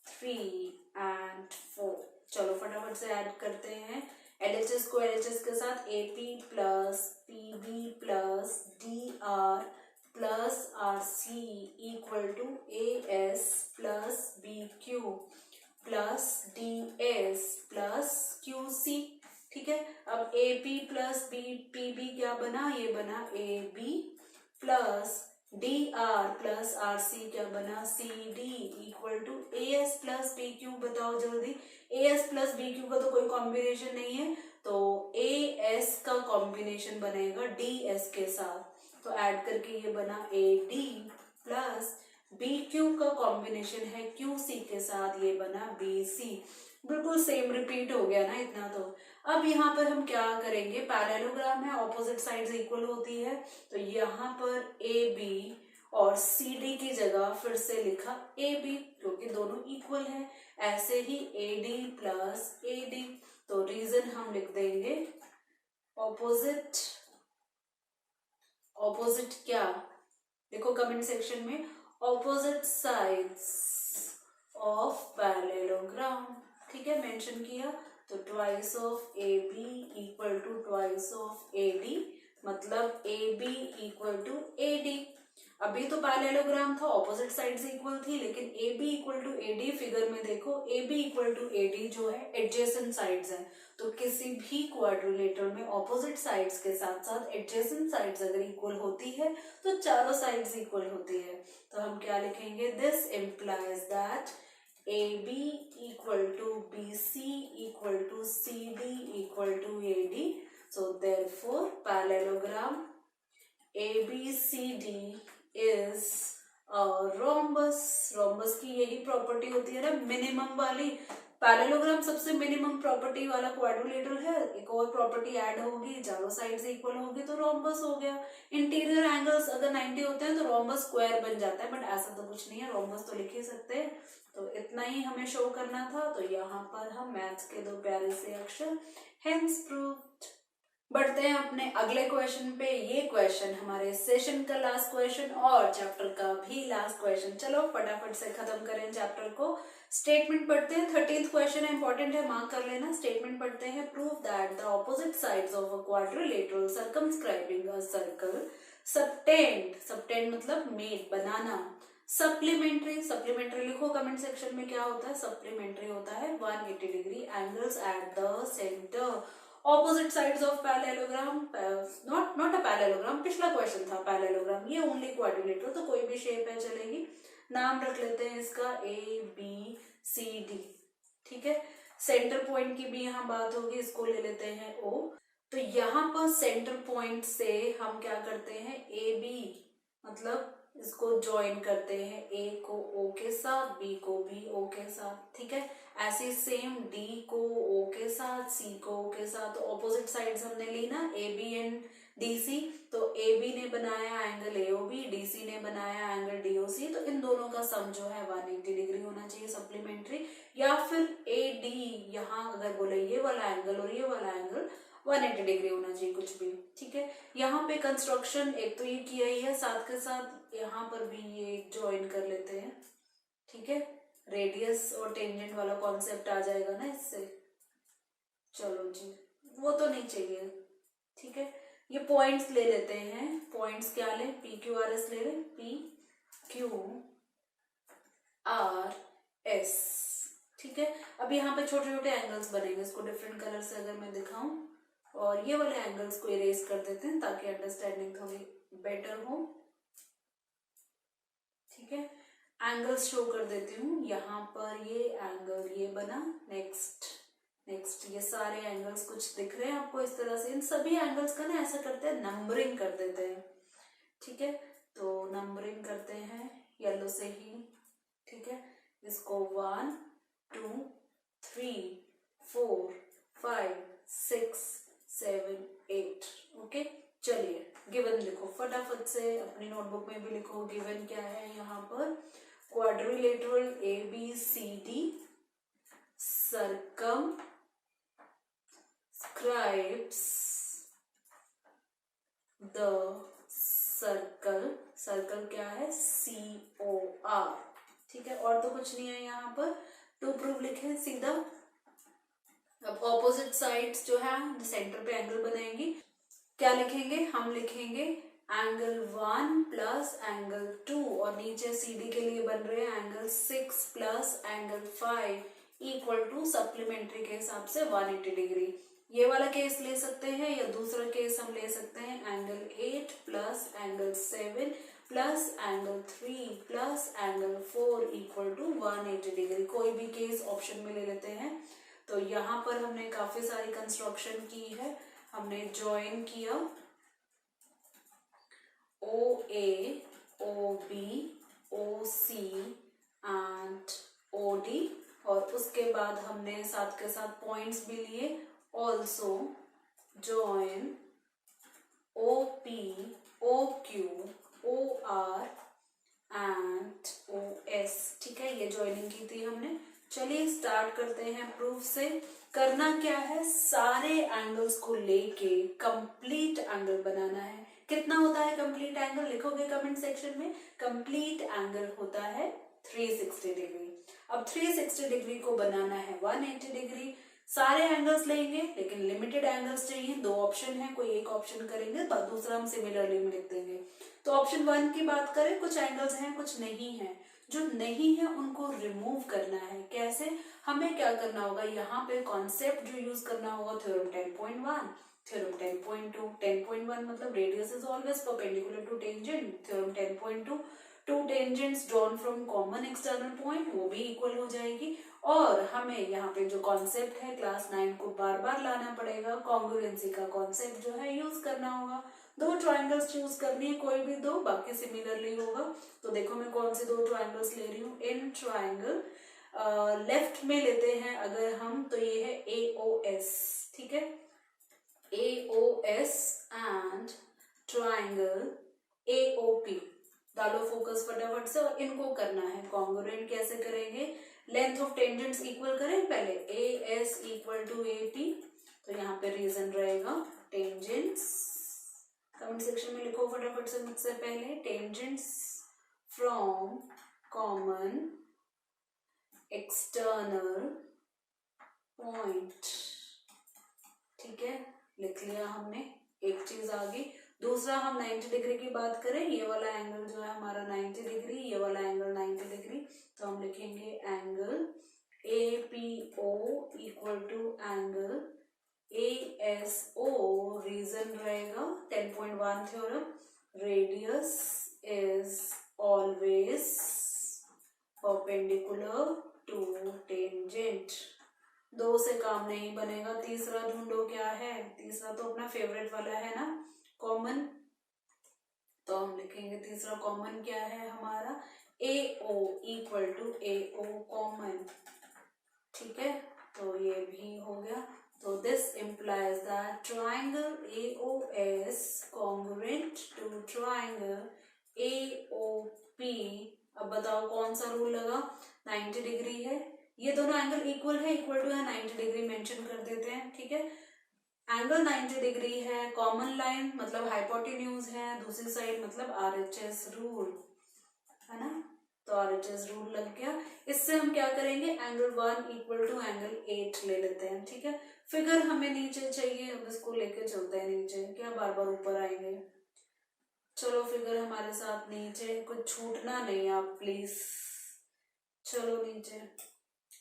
3 एंड 4। चलो फटाफट से ऐड करते हैं। एलएचएस को एलएचएस के साथ A P plus P B plus D R plus R C equal to A S plus B Q plus D S plus Q C. ठीक है, अब A P plus B P B क्या बना, ये बना A B plus D R plus R C क्या बना, C D equal to A S plus B Q. बताओ जल्दी, A S plus B Q का तो कोई कॉम्बिनेशन नहीं है, तो ए एस का कॉम्बिनेशन बनेगा डी एस के साथ, तो ऐड करके ये बना A D plus B Q का कॉम्बिनेशन है क्यू सी के साथ, ये बना बी सी। बिल्कुल सेम रिपीट हो गया ना इतना। तो अब यहाँ पर हम क्या करेंगे, पैरेललोग्राम है, ऑपोजिट साइड्स इक्वल होती है, तो यहाँ पर ए बी और सी डी की जगह फिर से लिखा ए बी, क्योंकि दोनों इक्वल है। ऐसे ही A D plus A D, तो रीजन हम लिख देंगे ऑपोजिट। ऑपोजिट क्या, देखो कमेंट सेक्शन में, ऑपोजिट साइड्स ऑफ पैरेललोग्राम। ठीक है, मेंशन किया, तो twice of A B equal to twice of A D, मतलब A B equal to A D. अभी तो पैरेललोग्राम था, ऑपोजिट साइड्स इक्वल थी, लेकिन A B equal to A D figure में देखो, A B equal to A D जो है एडजेसेंट साइड्स है, तो किसी भी क्वाड्रिलेटरल में ऑपोजिट साइड्स के साथ साथ एडजेसेंट साइड्स अगर इक्वल होती है तो चारों साइड्स इक्वल होती है। तो हम क्या लिखेंगे, this implies that AB equal to BC equal to CD equal to AD. So therefore parallelogram ABCD is a rhombus. rhombus की यही प्रॉपर्टी होती है ना, मिनिमम वाली। पैरेललोग्राम सबसे मिनिमम प्रॉपर्टी वाला क्वाड्रिलेटरल है। एक और प्रॉपर्टी ऐड होगी, चारों साइड्स इक्वल होगी तो रोम्बस हो गया। इंटीरियर एंगल्स अगर 90 होते हैं तो रोम्बस स्क्वायर बन जाता है, बट ऐसा तो कुछ नहीं है, रोम्बस तो लिख ही सकते हैं। तो इतना ही हमें शो करना था, तो यहाँ पर हम मैथ्स के दो प्यारे से अक्षर हेंस प्रूव्ड। बढ़ते हैं अपने अगले क्वेश्चन पे। ये क्वेश्चन हमारे सेशन का लास्ट क्वेश्चन और चैप्टर का भी लास्ट क्वेश्चन। चलो फटाफट से खत्म करें चैप्टर को। स्टेटमेंट पढ़ते हैं, 13th क्वेश्चन है, इंपॉर्टेंट है, मार्क कर लेना। स्टेटमेंट पढ़ते हैं, prove that the opposite sides of a quadrilateral circumscribing a circle subtend, subtend मतलब मेड, बनाना, सप्लीमेंट्री, सप्लीमेंट्री लिखो कमेंट सेक्शन में क्या होता है, सप्लीमेंट्री होता है 180 degree angles at the centre. Opposite sides of parallelogram, not a parallelogram, पिछला question था पैरेललोग्राम, ये ओनली क्वाड्रिलेटरल, तो कोई भी शेप है चलेगी। नाम रख लेते हैं इसका ए बी सी डी। ठीक है, सेंटर पॉइंट की भी यहाँ बात होगी, इसको ले लेते हैं ओ। तो यहाँ पर सेंटर पॉइंट से हम क्या करते हैं, ए बी मतलब इसको ज्वाइन करते हैं, ए को ओ के साथ, बी को भी ओ के साथ। ठीक है, ऐसे सेम डी को ओ के साथ, सी को ओ के साथ। तो ऑपोजिट साइड्स हमने ली ना, A B and D C, तो ए बी ने बनाया angle A O B, D C ने बनाया एंगल डी ओ सी, तो इन दोनों का सम जो है 180 डिग्री होना चाहिए सप्लीमेंट्री। या फिर ए डी, यहाँ अगर बोले ये वाला एंगल और ये वाला एंगल 180 डिग्री होना चाहिए, कुछ भी। ठीक है, यहाँ पे कंस्ट्रक्शन एक तो ये किया ही है, साथ के साथ यहाँ पर भी ये ज्वाइन कर लेते हैं। ठीक है, रेडियस और टेंजेंट वाला कॉन्सेप्ट आ जाएगा ना इससे। चलो जी, वो तो नहीं चाहिए। ठीक है, ये पॉइंट्स ले लेते हैं। पॉइंट्स क्या लें, पी क्यू आर एस ले लें, पी क्यू आर एस। ठीक है, अब यहाँ पे छोटे छोटे एंगल्स बनेंगे, इसको डिफरेंट कलर से अगर मैं दिखाऊं, और ये वाले एंगल्स को इरेज कर देते हैं ताकि अंडरस्टैंडिंग थोड़ी बेटर हो। ठीक है, एंगल्स शो कर देती हूँ। यहाँ पर ये एंगल ये बना, नेक्स्ट ये सारे एंगल्स कुछ दिख रहे हैं आपको इस तरह से। इन सभी एंगल्स का ना ऐसा करते हैं, नंबरिंग कर देते हैं। ठीक है, तो नंबरिंग करते हैं येलो से ही। ठीक है, इसको 1 2 3 4 5 6 7 8। ओके, चलिए गिवन लिखो फटाफट से, अपनी नोटबुक में भी लिखो। गिवन क्या है यहाँ पर, क्वाड्रिलेटरल ए ठीक है, और तो कुछ नहीं है यहाँ पर। टू प्रूव लिखे सीधा। अब ऑपोजिट साइड्स जो है सेंटर पे एंगल बनाएंगी, क्या लिखेंगे, हम लिखेंगे एंगल 1 प्लस एंगल 2, और नीचे CD के लिए बन रहे हैं angle 6 plus angle 5 equal to supplementary के हिसाब से 180 डिग्री। ये वाला केस ले सकते हैं, या दूसरा केस हम ले सकते हैं angle 8 plus angle 7 plus angle 3 plus angle 4 equal to 180 degree. कोई भी केस ऑप्शन में ले लेते हैं। तो यहाँ पर हमने काफी सारी कंस्ट्रक्शन की है। हमने ज्वाइन किया OA, OB, OC and OD, और उसके बाद हमने साथ के साथ पॉइंट्स भी लिए। Also join OP, OQ, OR and OS। ठीक है, ये ज्वाइनिंग की थी हमने। चलिए स्टार्ट करते हैं प्रूफ से। करना क्या है, सारे एंगल्स को लेके कंप्लीट एंगल बनाना है। कितना होता है कंप्लीट एंगल, लिखोगे कमेंट सेक्शन में। कंप्लीट एंगल होता है 360 डिग्री। अब 360 डिग्री को बनाना है 180 डिग्री। सारे एंगल्स लेंगे, लेकिन लिमिटेड एंगल्स चाहिए। दो ऑप्शन है, कोई एक ऑप्शन करेंगे, दूसरा हम सिमिलरली में लिख देंगे। तो ऑप्शन 1 की बात करें, कुछ एंगल्स हैं कुछ नहीं है। जो नहीं है उनको रिमूव करना है। कैसे, हमें क्या करना होगा, यहाँ पे कॉन्सेप्ट जो यूज करना होगा थ्योरम 10.1, थ्योरम 10.2। 10.1 मतलब radius is always perpendicular to tangent. Theorem 10.2, two tangents drawn from common external point, वो भी इक्वल हो जाएगी। और हमें यहाँ पे जो कॉन्सेप्ट है क्लास 9 को बार बार लाना पड़ेगा। कॉन्ग्रुएंसी का कॉन्सेप्ट जो है यूज करना होगा। दो ट्राइंगल्स चूज करनी है, कोई भी दो, बाकी सिमिलरली होगा। तो देखो मैं कौन से दो ट्राइंगल्स ले रही हूँ। इन ट्राइंगल लेफ्ट में लेते हैं अगर हम, तो ये है AOS। ठीक है, AOS एंड ट्राइंगल AOP। डालो फोकस फटाफट से, और इनको करना है कॉन्ग्रुएंट। कैसे करेंगे, लेंथ ऑफ टेंजेंट्स इक्वल करें पहले। AS इक्वल टू AP, तो यहाँ पे रीजन रहेगा टेंजेंट्स। कमेंट सेक्शन में लिखो फटाफट से मुझसे पहले, tangents from common external point. ठीक है, लिख लिया हमने, एक चीज आ गई। दूसरा हम 90 डिग्री की बात करें, ये वाला एंगल जो है हमारा 90 डिग्री, ये वाला एंगल 90 डिग्री, तो हम लिखेंगे angle APO equal to angle ASO। Reason रहेगा 10.1 theorem, radius is always perpendicular to tangent. दो से काम नहीं बनेगा, तीसरा ढूंढो क्या है। तीसरा तो अपना फेवरेट वाला है ना, कॉमन। तो हम लिखेंगे तीसरा कॉमन क्या है हमारा, AO equal to AO common. ठीक है, तो ये भी हो गया। तो this implies that triangle AOS congruent to triangle AOP। अब बताओ कौन सा रूल लगा, 90 डिग्री है, ये दोनों एंगल इक्वल है, इक्वल टू है 90 डिग्री मेंशन कर देते हैं। ठीक है, एंगल 90 डिग्री है, कॉमन लाइन मतलब हाइपोटेन्यूज है, दूसरी साइड मतलब RHS रूल है ना। तो RHS रूल लग गया। इससे हम क्या करेंगे, एंगल 1 इक्वल टू एंगल 8 ले लेते हैं। ठीक है, फिगर हमें नीचे चाहिए, अब इसको लेके चलते हैं नीचे, क्या बार बार ऊपर आएंगे। चलो फिगर हमारे साथ नीचे, कुछ छूटना नहीं आप प्लीज। चलो नीचे,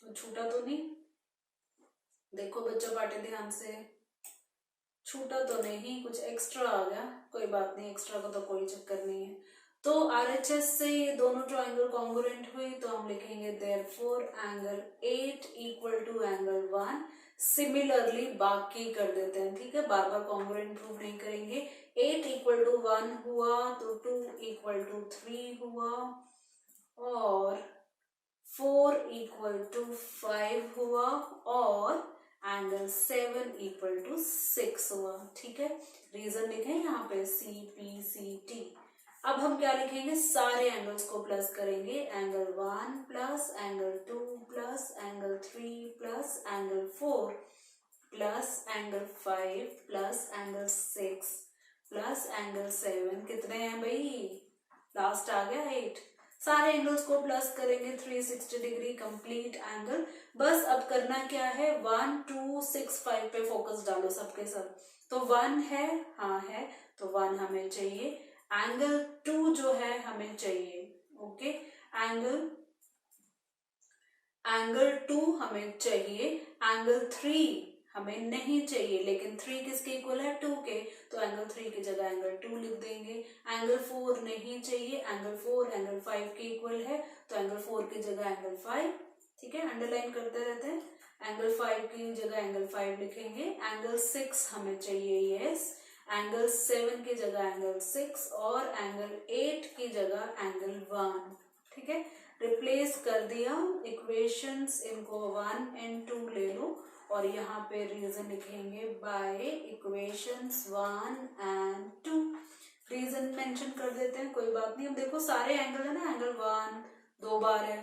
कुछ छूटा तो नहीं, देखो बच्चों पार्टी ध्यान से, छूटा तो नहीं, कुछ एक्स्ट्रा आ गया, कोई बात नहीं, एक्स्ट्रा का तो कोई चक्कर नहीं है। तो RHS से ये दोनों ट्राइंगल कॉन्ग्रुएंट हुई, तो हम लिखेंगे therefore angle 8 equal to angle 1। Similarly बाकी कर देते हैं। ठीक है, बार बार कॉन्ग्रुएंट प्रूव नहीं करेंगे। 8 इक्वल टू 1 हुआ, तो 2 इक्वल टू 3 हुआ, और 4 इक्वल टू 5 हुआ, और एंगल 7 इक्वल टू 6 हुआ। ठीक है, रीजन लिखे यहाँ पे CPCT। अब हम क्या लिखेंगे, सारे एंगल्स को प्लस करेंगे। Angle 1 plus angle 2 plus angle 3 plus angle 4 plus angle 5 plus angle 6 plus angle 7। कितने हैं भाई, लास्ट आ गया 8। सारे एंगल्स को प्लस करेंगे 360 डिग्री कंप्लीट एंगल। बस अब करना क्या है, 1 2 6 5 पे फोकस डालो सबके सब। तो 1 है, हाँ है, तो 1 हमें चाहिए। एंगल 2 जो है हमें चाहिए, ओके। एंगल 2 हमें चाहिए। एंगल 3 हमें नहीं चाहिए, लेकिन 3 किसके इक्वल है, 2 के, तो एंगल 3 की जगह एंगल 2 लिख देंगे। एंगल 4 नहीं चाहिए, एंगल 4 एंगल 5 के इक्वल है, तो एंगल 4 की जगह एंगल 5, ठीक है, अंडरलाइन करते रहते हैं। एंगल 5 की जगह एंगल 5 लिखेंगे। एंगल 6 हमें चाहिए, यस। एंगल 7 की जगह एंगल 6 और एंगल 8 की जगह एंगल 1, ठीक है। रिप्लेस कर दिया इक्वेशंस, इनको 1 and 2 ले लो और यहाँ पे रीजन लिखेंगे by equations 1 and 2। Reason mention कर देते हैं, कोई बात नहीं। अब देखो सारे एंगल है ना, एंगल 1 2 बार है,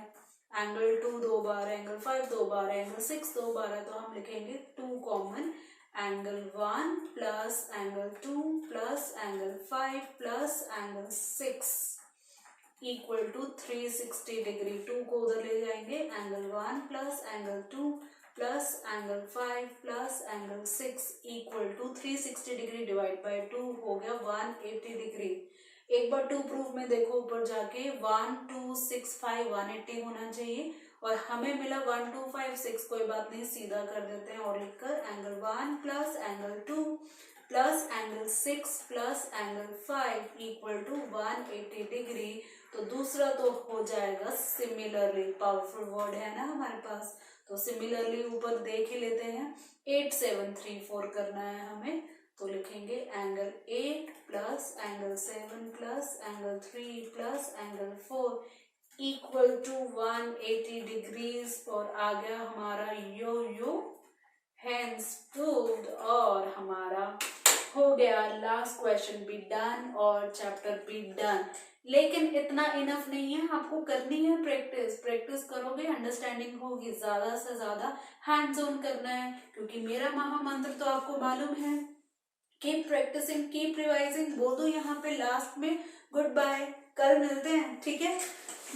एंगल 2 2 बार है, एंगल 5 2 बार है, एंगल 6 2 बार है, तो हम लिखेंगे 2 common. Angle 1 plus angle 2 plus angle 5 plus angle 6 equal to 360 degree. 2 को उधर ले जाएंगे, angle 1 plus angle 2 plus angle 5 plus angle 6 equal to 360 degree divide by 2 हो गया 180 डिग्री। एक बार 2 प्रूफ में देखो ऊपर जाके, 1 2 6 5 180 होना चाहिए और हमें मिला 1 2 5 6। कोई बात नहीं, सीधा कर देते हैं और लिखकर angle 1 plus angle 2 plus angle 6 plus angle 5 equal to 180 degree. तो दूसरा तो हो जाएगा सिमिलरली, पावरफुल वर्ड है ना हमारे पास, तो सिमिलरली ऊपर देख ही लेते हैं। 8 7 3 4 करना है हमें, तो लिखेंगे angle 8 plus angle 7 plus angle 3 plus angle 4 equal to 180 degrees. और आ गया हमारा यो यो हैंड्स प्रूव्ड, और हमारा हो गया लास्ट क्वेश्चन भी डन और चैप्टर भी डन। लेकिन इतना इनफ नहीं है, आपको करनी है प्रैक्टिस। प्रैक्टिस करोगे अंडरस्टैंडिंग होगी, ज्यादा से ज्यादा हैंड्स ऑन करना है, क्योंकि मेरा महामंत्र तो आपको मालूम है, कीप प्रैक्टिसिंग कीप रिवाइजिंग। बोल दो यहाँ पे लास्ट में गुड बाय, कल मिलते हैं, ठीक है,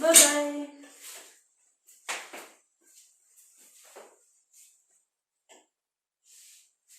बाय बाय।